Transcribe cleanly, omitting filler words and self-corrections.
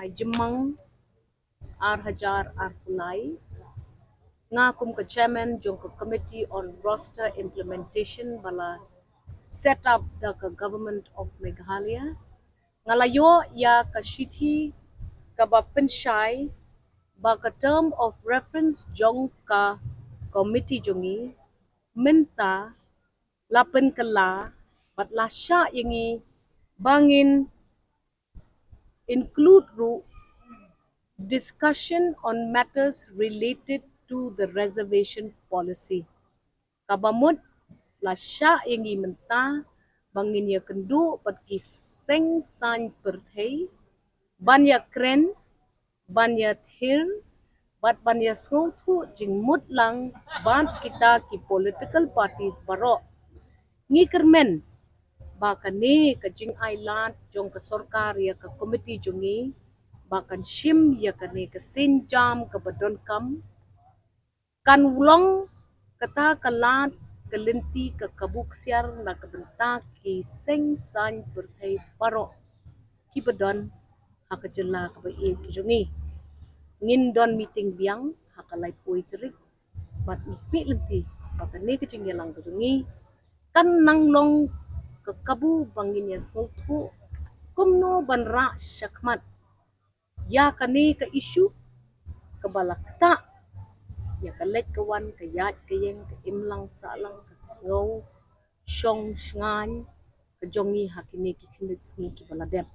ay jemang ar hajar ar pulai nga kum ka chairman jong ka committee on roster implementation bala set up the government of Meghalaya ngalayo ya ka shithi ka ba penshai ba ka term of reference jong ka committee jongi minta lapen kala bat la sya yangi bangin include discussion on matters related to the reservation policy. Kabamut la sya yangi menta bangin ya kendu pat kiseng san perthei banya kren banya thir bat banya sngotu jing mut lang ban kita ki political parties barok ngi kermen bakan ni ka jing island jong ka sorkar ya ka committee jongi bakan shim ya ka ni ka sinjam ka badon kam kan wulong kata kalat kelinti ka kabuk siar na ka benta ki seng san perthai paro ki badon ha ka jela ka ba e ki jongi ngin don meeting biang ha ka lai pui terik bat mi lenti bakan ni ka jing yalang ka jongi kan nang long ke kabu bangin ya sotu kumno banra syakmat ya kani ke isu ke balakta ya ke lek kawan ke yat ke yang ke imlang salang ke snow shong shngan ke jongi hakini ki kinit sngi ki baladem